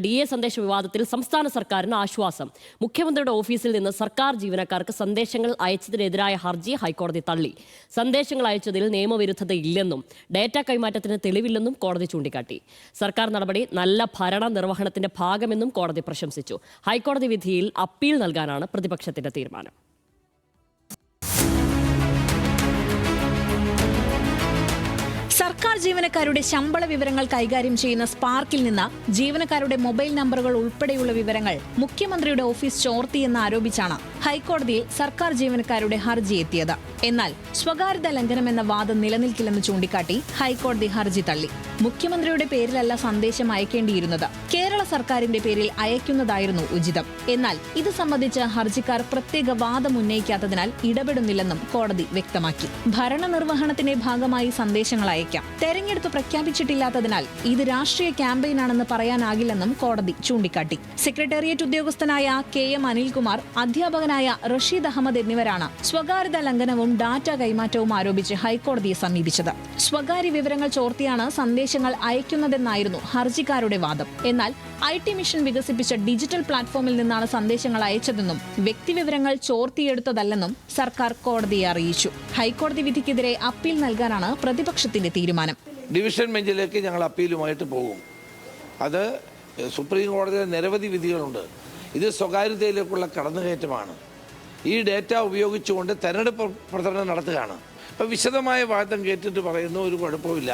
DA സന്ദേശ വിവാദത്തിൽ സംസ്ഥാന സർക്കാരിന് ആശ്വാസം. മുഖ്യമന്ത്രിയുടെ ഓഫീസിൽ നിന്ന് സർക്കാർ ജീവനക്കാർക്ക് സന്ദേശങ്ങൾ അയച്ചതിനെതിരായ ഹർജി ഹൈക്കോടതി തള്ളി. സന്ദേശങ്ങൾ അയച്ചതിൽ നിയമവിരുദ്ധതയില്ലെന്നും ഡേറ്റ കൈമാറ്റത്തിന് തെളിവില്ലെന്നും കോടതി ചൂണ്ടിക്കാട്ടി. സർക്കാർ നടപടി നല്ല ഭരണ നിർവഹണത്തിന്റെ ഭാഗമെന്നും കോടതി പ്രശംസിച്ചു. ഹൈക്കോടതി വിധിയിൽ അപ്പീൽ നൽകാനാണ് പ്രതിപക്ഷത്തിന്റെ തീരുമാനം. സർക്കാർ ജീവനക്കാരുടെ ശമ്പള വിവരങ്ങൾ കൈകാര്യം ചെയ്യുന്ന സ്പാർക്കിൽ നിന്ന് ജീവനക്കാരുടെ മൊബൈൽ നമ്പറുകൾ ഉൾപ്പെടെയുള്ള വിവരങ്ങൾ മുഖ്യമന്ത്രിയുടെ ഓഫീസ് ചോർത്തിയെന്ന് ആരോപിച്ചാണ് ഹൈക്കോടതിയിൽ സർക്കാർ ജീവനക്കാരുടെ ഹർജി എത്തിയത്. എന്നാൽ സ്വകാര്യത ലംഘനമെന്ന വാദം നിലനിൽക്കില്ലെന്ന് ചൂണ്ടിക്കാട്ടി ഹൈക്കോടതി ഹർജി തള്ളി. മുഖ്യമന്ത്രിയുടെ പേരിലല്ല സന്ദേശം അയക്കേണ്ടിയിരുന്നത്, കേരള സർക്കാരിന്റെ പേരിൽ അയക്കുന്നതായിരുന്നു ഉചിതം. എന്നാൽ ഇത് സംബന്ധിച്ച് ഹർജിക്കാർ പ്രത്യേക വാദം ഉന്നയിക്കാത്തതിനാൽ ഇടപെടുന്നില്ലെന്നും കോടതി വ്യക്തമാക്കി. ഭരണനിർവഹണത്തിന്റെ ഭാഗമായി സന്ദേശങ്ങൾ അയക്കാം. തെരഞ്ഞെടുപ്പ് പ്രഖ്യാപിച്ചിട്ടില്ലാത്തതിനാൽ ഇത് രാഷ്ട്രീയ ക്യാമ്പയിനാണെന്ന് പറയാനാകില്ലെന്നും കോടതി ചൂണ്ടിക്കാട്ടി. സെക്രട്ടേറിയറ്റ് ഉദ്യോഗസ്ഥനായ KM അനിൽകുമാർ, അധ്യാപകനായ റഷീദ് അഹമ്മദ് എന്നിവരാണ് സ്വകാര്യതാ ലംഘനവും ഡാറ്റ കൈമാറ്റവും ആരോപിച്ച് ഹൈക്കോടതിയെ സമീപിച്ചത്. സ്വകാര്യ വിവരങ്ങൾ ചോർത്തിയാണ് സന്ദേശങ്ങൾ അയക്കുന്നതെന്നായിരുന്നു ഹർജിക്കാരുടെ വാദം. എന്നാൽ IT മിഷൻ വികസിപ്പിച്ച ഡിജിറ്റൽ പ്ലാറ്റ്ഫോമിൽ നിന്നാണ് സന്ദേശങ്ങൾ അയച്ചതെന്നും വ്യക്തിവിവരങ്ങൾ ചോർത്തിയെടുത്തതല്ലെന്നും സർക്കാർ കോടതിയെ അറിയിച്ചു. ഹൈക്കോടതി വിധിക്കെതിരെ അപ്പീൽ നൽകാനാണ് പ്രതിപക്ഷത്തിന്റെ തീരുമാനം. ഡിവിഷൻ ബെഞ്ചിലേക്ക് ഞങ്ങൾ അപ്പീലുമായിട്ട് പോകും. അത് സുപ്രീം കോടതിയിലെ നിരവധി വിധികളുണ്ട്. ഇത് സ്വകാര്യതയിലേക്കുള്ള കടന്നുകയറ്റമാണ്. ഈ ഡേറ്റ ഉപയോഗിച്ചുകൊണ്ട് തെരഞ്ഞെടുപ്പ് പ്രചരണം നടത്തുകയാണ്. ഇപ്പം വിശദമായ വാദം കേട്ടിട്ട് പറയുന്നു ഒരു കുഴപ്പമില്ല,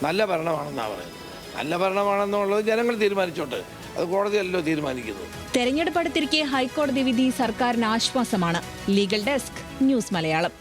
നല്ല ഭരണമാണെന്നാണ് പറയുന്നത്. നല്ല ഭരണമാണെന്നുള്ളത് ജനങ്ങൾ തീരുമാനിച്ചോട്ടെ, അത് കോടതിയല്ലോ തീരുമാനിക്കുന്നത്. തെരഞ്ഞെടുപ്പ് അടുത്തിരിക്കെ ഹൈക്കോടതി വിധി സർക്കാരിന് ആശ്വാസമാണ്. Legal desk, news Malayalam.